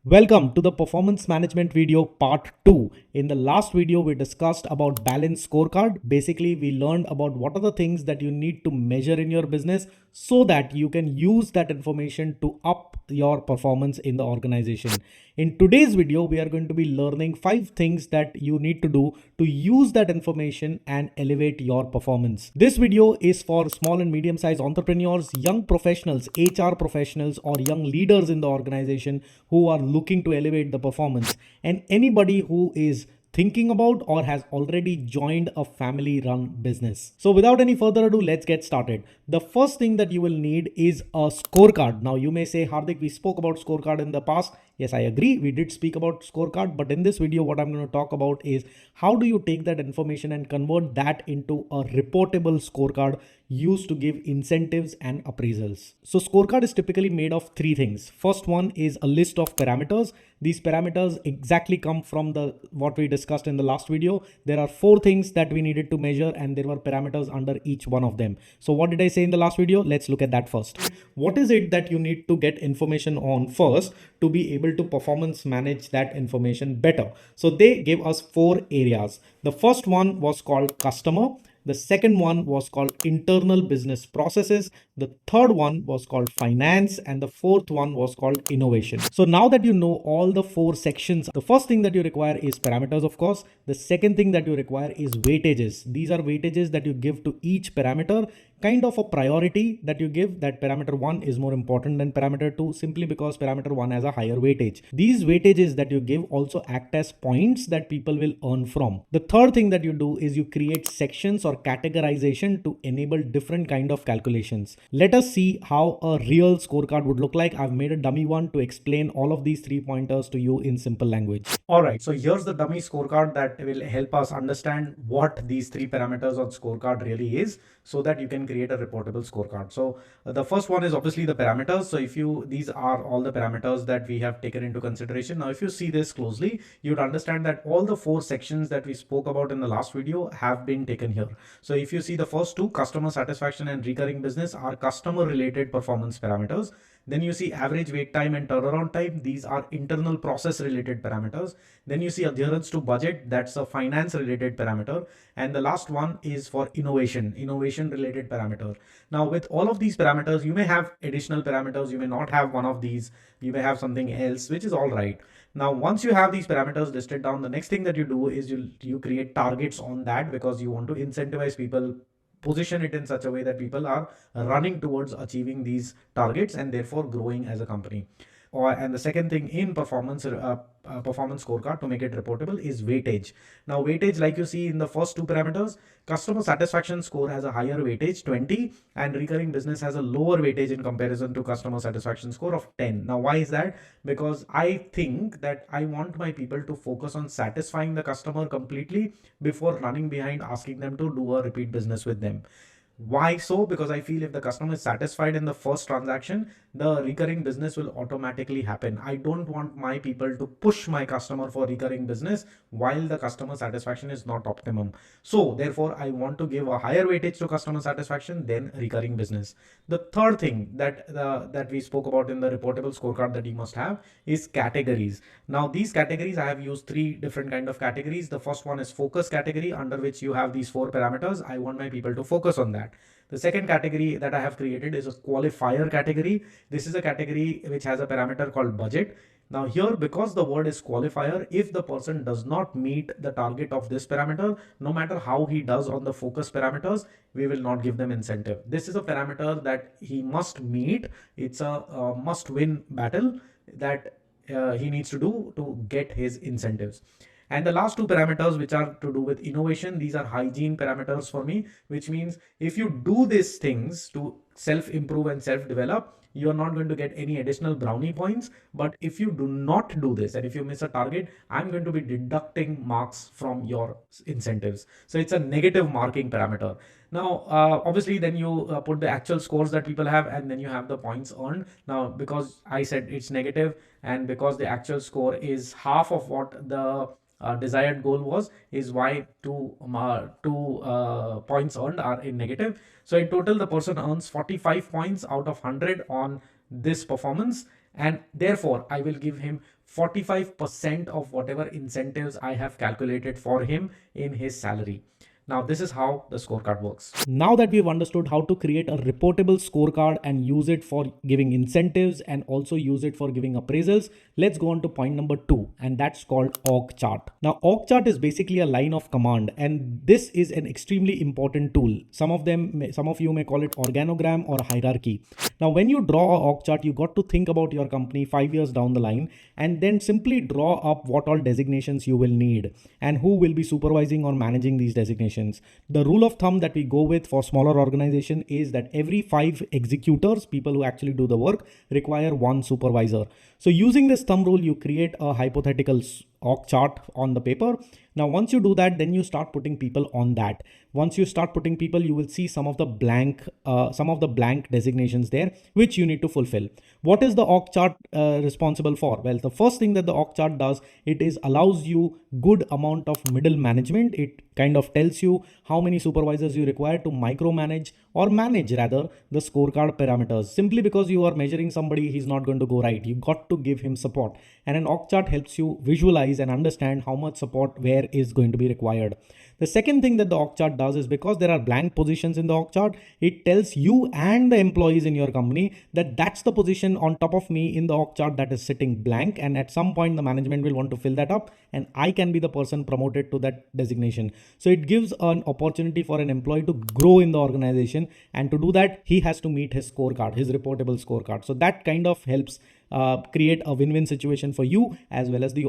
Welcome to the performance management video part 2. In the last video, we discussed about balanced scorecard. Basically, we learned about what are the things that you need to measure in your business so that you can use that information to up your performance in the organization. In today's video, we are going to be learning 5 things that you need to do to use that information and elevate your performance. This video is for small and medium sized entrepreneurs, young professionals, HR professionals, or young leaders in the organization who are looking to elevate the performance, and anybody who is thinking about or has already joined a family run business. So without any further ado, let's get started. The first thing that you will need is a scorecard. Now you may say, Hardik, we spoke about scorecard in the past. Yes, I agree. We did speak about scorecard, but in this video, what I'm going to talk about is how do you take that information and convert that into a reportable scorecard used to give incentives and appraisals. So scorecard is typically made of three things. First one is a list of parameters. These parameters exactly come from what we discussed in the last video. There are 4 things that we needed to measure and there were parameters under each one of them. So what did I say in the last video? Let's look at that first. What is it that you need to get information on first to be able to performance manage that information better? So they gave us 4 areas. The first one was called customer. The second one was called internal business processes. The third one was called finance. And the fourth one was called innovation. So now that you know all the 4 sections, the first thing that you require is parameters, of course. The second thing that you require is weightages. These are weightages that you give to each parameter, kind of a priority that you give, that parameter 1 is more important than parameter 2 simply because parameter 1 has a higher weightage. These weightages that you give also act as points that people will earn from. The third thing that you do is you create sections or categorization to enable different kind of calculations. Let us see how a real scorecard would look like. I've made a dummy one to explain all of these 3 pointers to you in simple language. All right, so here's the dummy scorecard that will help us understand what these 3 parameters on scorecard really is, so that you can create a reportable scorecard. So the first one is obviously the parameters. So these are all the parameters that we have taken into consideration. Now, if you see this closely, you'd understand that all the 4 sections that we spoke about in the last video have been taken here. So if you see the first 2, customer satisfaction and recurring business, are customer related performance parameters. Then you see average wait time and turnaround time. These are internal process related parameters. Then you see adherence to budget. That's a finance related parameter. And the last one is for innovation related parameter. Now with all of these parameters, you may have additional parameters. You may not have one of these. You may have something else, which is all right. Now, once you have these parameters listed down, the next thing that you do is you create targets on that, because you want to incentivize people, position it in such a way that people are running towards achieving these targets and therefore growing as a company. And the second thing in performance scorecard to make it reportable is weightage. Now weightage, like you see in the first 2 parameters, customer satisfaction score has a higher weightage 20 and recurring business has a lower weightage in comparison to customer satisfaction score of 10. Now why is that? Because I think that I want my people to focus on satisfying the customer completely before running behind asking them to do a repeat business with them. Why so? Because I feel if the customer is satisfied in the first transaction, the recurring business will automatically happen. I don't want my people to push my customer for recurring business while the customer satisfaction is not optimum. So therefore, I want to give a higher weightage to customer satisfaction than recurring business. The third thing that we spoke about in the reportable scorecard that you must have is categories. Now these categories, I have used 3 different kind of categories. The first one is focus category, under which you have these 4 parameters. I want my people to focus on that. The second category that I have created is a qualifier category. This is a category which has a parameter called budget. Now here, because the word is qualifier, if the person does not meet the target of this parameter, no matter how he does on the focus parameters, we will not give them incentive. This is a parameter that he must meet. It's a must-win battle that he needs to do to get his incentives. And the last 2 parameters, which are to do with innovation, these are hygiene parameters for me, which means if you do these things to self-improve and self-develop, you're not going to get any additional brownie points. But if you do not do this and if you miss a target, I'm going to be deducting marks from your incentives. So it's a negative marking parameter. Now, obviously, then you put the actual scores that people have, and then you have the points earned. Now, because I said it's negative, and because the actual score is half of what the desired goal was, is why two points earned are in negative. So in total, the person earns 45 points out of 100 on this performance, and therefore I will give him 45% of whatever incentives I have calculated for him in his salary. Now, this is how the scorecard works. Now that we've understood how to create a reportable scorecard and use it for giving incentives and also use it for giving appraisals, let's go on to point number 2, and that's called org chart. Now, org chart is basically a line of command, and this is an extremely important tool. Some of you may call it organogram or hierarchy. Now, when you draw a org chart, you got to think about your company 5 years down the line and then simply draw up what all designations you will need and who will be supervising or managing these designations. The rule of thumb that we go with for smaller organization is that every 5 executors, people who actually do the work, require 1 supervisor. So using this thumb rule, you create a hypothetical org chart on the paper. Now, once you do that, then you start putting people on that. Once you start putting people, you will see some of the blank designations there, which you need to fulfill. What is the org chart responsible for? Well, the first thing that the org chart does, it is allows you good amount of middle management. It kind of tells you how many supervisors you require to micromanage or manage rather the scorecard parameters. Simply because you are measuring somebody, he's not going to go right. You got to give him support, and an org chart helps you visualize and understand how much support where is going to be required. The second thing that the org chart does is, because there are blank positions in the org chart, it tells you and the employees in your company that that's the position on top of me in the org chart that is sitting blank, and at some point the management will want to fill that up and I can be the person promoted to that designation. So it gives an opportunity for an employee to grow in the organization, and to do that he has to meet his scorecard, his reportable scorecard. So that kind of helps create a win-win situation for you as well as the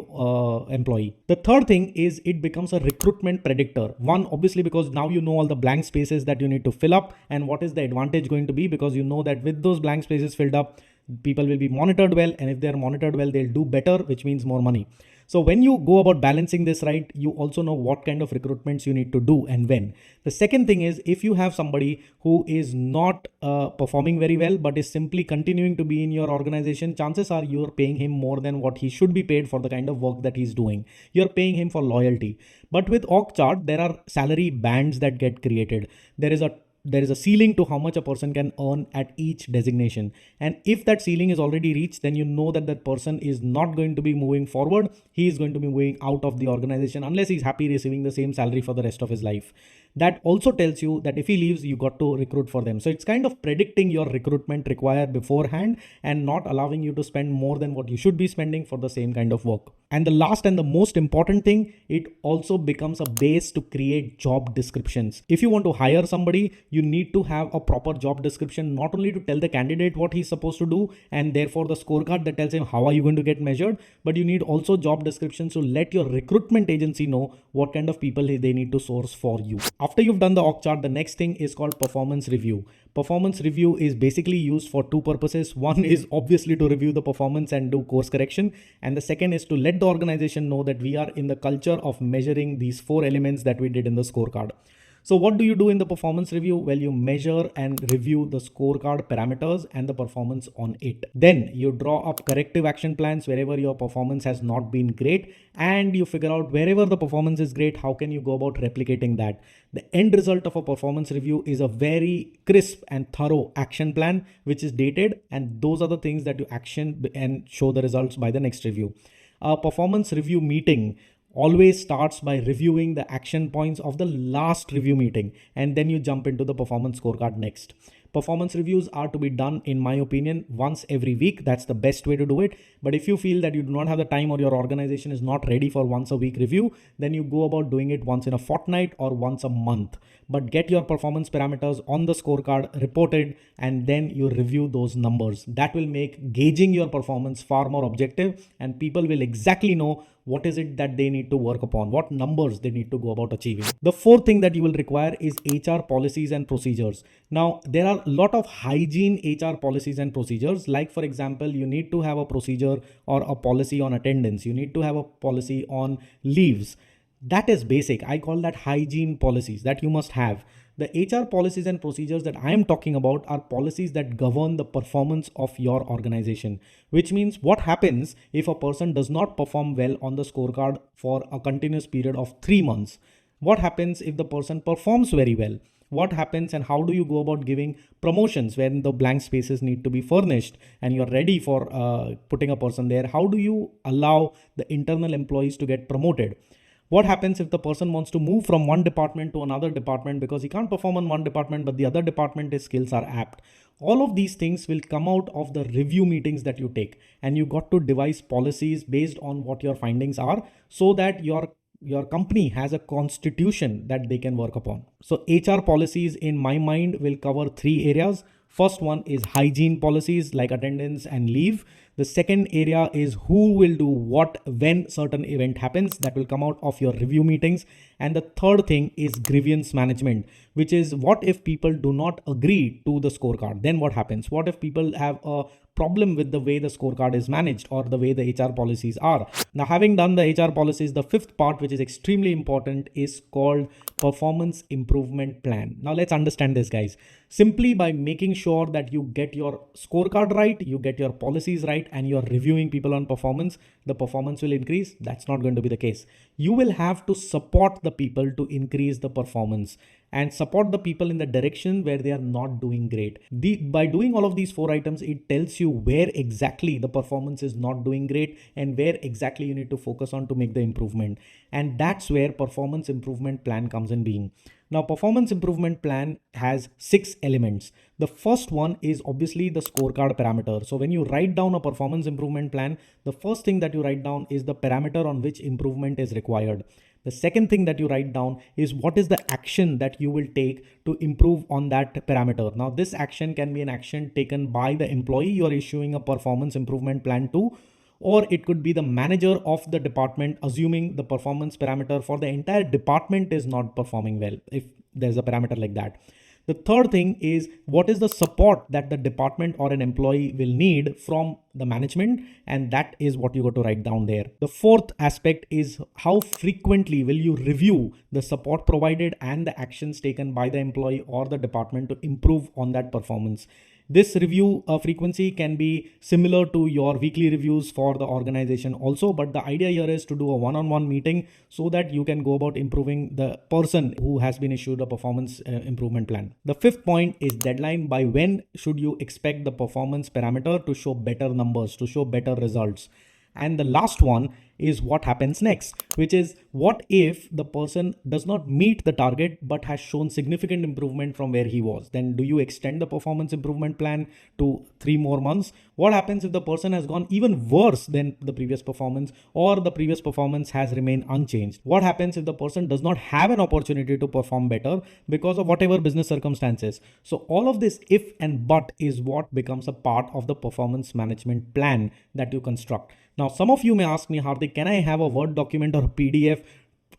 employee. The third thing is it becomes a recruitment predictor. One, obviously, because now you know all the blank spaces that you need to fill up, and what is the advantage going to be, because you know that with those blank spaces filled up, people will be monitored well, and if they are monitored well, they'll do better, which means more money. So when you go about balancing this right, you also know what kind of recruitments you need to do and when. The second thing is, if you have somebody who is not performing very well but is simply continuing to be in your organization, chances are you're paying him more than what he should be paid for the kind of work that he's doing. You're paying him for loyalty. But with org chart, there are salary bands that get created. There is a ceiling to how much a person can earn at each designation. And if that ceiling is already reached, then you know that that person is not going to be moving forward. He is going to be moving out of the organization unless he's happy receiving the same salary for the rest of his life. That also tells you that if he leaves, you got to recruit for them. So it's kind of predicting your recruitment required beforehand and not allowing you to spend more than what you should be spending for the same kind of work. And the last and the most important thing, it also becomes a base to create job descriptions. If you want to hire somebody, you need to have a proper job description, not only to tell the candidate what he's supposed to do and therefore the scorecard that tells him how are you going to get measured, but you need also job descriptions to let your recruitment agency know what kind of people they need to source for you. After you've done the org chart, the next thing is called performance review. Performance review is basically used for 2 purposes. One is obviously to review the performance and do course correction. And the second is to let the organization know that we are in the culture of measuring these 4 elements that we did in the scorecard. So what do you do in the performance review? Well, you measure and review the scorecard parameters and the performance on it. Then you draw up corrective action plans wherever your performance has not been great, and you figure out wherever the performance is great, how can you go about replicating that. The end result of a performance review is a very crisp and thorough action plan, which is dated, and those are the things that you action and show the results by the next review. A performance review meeting always starts by reviewing the action points of the last review meeting, and then you jump into the performance scorecard next. Performance reviews are to be done, in my opinion, once every week. That's the best way to do it. But if you feel that you do not have the time or your organization is not ready for once a week review, then you go about doing it once in a fortnight or once a month. But get your performance parameters on the scorecard reported, and then you review those numbers. That will make gauging your performance far more objective, and people will exactly know what is it that they need to work upon, what numbers they need to go about achieving. The fourth thing that you will require is HR policies and procedures. Now, there are a lot of hygiene HR policies and procedures. Like, for example, you need to have a procedure or a policy on attendance. You need to have a policy on leaves. That is basic. I call that hygiene policies that you must have. The HR policies and procedures that I am talking about are policies that govern the performance of your organization, which means what happens if a person does not perform well on the scorecard for a continuous period of 3 months? What happens if the person performs very well? What happens and how do you go about giving promotions when the blank spaces need to be furnished and you're ready for putting a person there? How do you allow the internal employees to get promoted? What happens if the person wants to move from one department to another department because he can't perform on one department, but the other department, his skills are apt? All of these things will come out of the review meetings that you take, and you got to devise policies based on what your findings are so that your company has a constitution that they can work upon. So HR policies in my mind will cover three areas. First one is hygiene policies like attendance and leave. The second area is who will do what when certain event happens, that will come out of your review meetings. And the third thing is grievance management, which is what if people do not agree to the scorecard? Then what happens? What if people have a problem with the way the scorecard is managed or the way the HR policies are? Now, having done the HR policies, the fifth part, which is extremely important, is called performance improvement plan. Now let's understand this, guys. Simply by making sure that you get your scorecard right, you get your policies right, and you're reviewing people on performance, the performance will increase. That's not going to be the case. You will have to support the people to increase the performance and support the people in the direction where they are not doing great. By doing all of these four items, it tells you where exactly the performance is not doing great and where exactly you need to focus on to make the improvement. And that's where performance improvement plan comes in being. Now, performance improvement plan has 6 elements. The first one is obviously the scorecard parameter. So when you write down a performance improvement plan, the first thing that you write down is the parameter on which improvement is required. The second thing that you write down is what is the action that you will take to improve on that parameter. Now, this action can be an action taken by the employee you're issuing a performance improvement plan to, or it could be the manager of the department, assuming the performance parameter for the entire department is not performing well, if there's a parameter like that. The third thing is what is the support that the department or an employee will need from the management, and that is what you got to write down there. The fourth aspect is how frequently will you review the support provided and the actions taken by the employee or the department to improve on that performance. This review frequency can be similar to your weekly reviews for the organization also, but the idea here is to do a one-on-one meeting so that you can go about improving the person who has been issued a performance improvement plan. The fifth point is deadline. By when should you expect the performance parameter to show better numbers, to show better results? And the last one is what happens next, which is what if the person does not meet the target but has shown significant improvement from where he was? Then do you extend the performance improvement plan to 3 more months? What happens if the person has gone even worse than the previous performance, or the previous performance has remained unchanged? What happens if the person does not have an opportunity to perform better because of whatever business circumstances? So all of this if and but is what becomes a part of the performance management plan that you construct. Now, some of you may ask me, Hardik, can I have a Word document or a PDF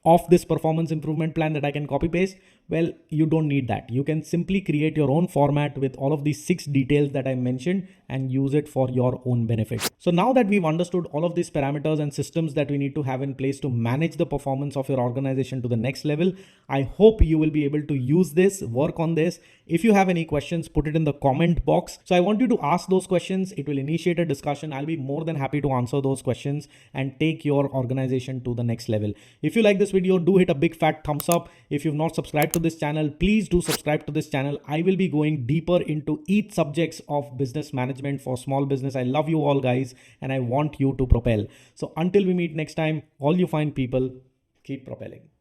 of this performance improvement plan that I can copy paste? Well, you don't need that. You can simply create your own format with all of these 6 details that I mentioned and use it for your own benefit. So now that we've understood all of these parameters and systems that we need to have in place to manage the performance of your organization to the next level, I hope you will be able to use this, work on this. If you have any questions, put it in the comment box. So I want you to ask those questions. It will initiate a discussion. I'll be more than happy to answer those questions and take your organization to the next level. If you like this video, do hit a big fat thumbs up. If you've not subscribed to this channel, please do subscribe to this channel. I will be going deeper into each subjects of business management for small business. I love you all, guys, and I want you to propel. So until we meet next time, all you fine people, keep propelling.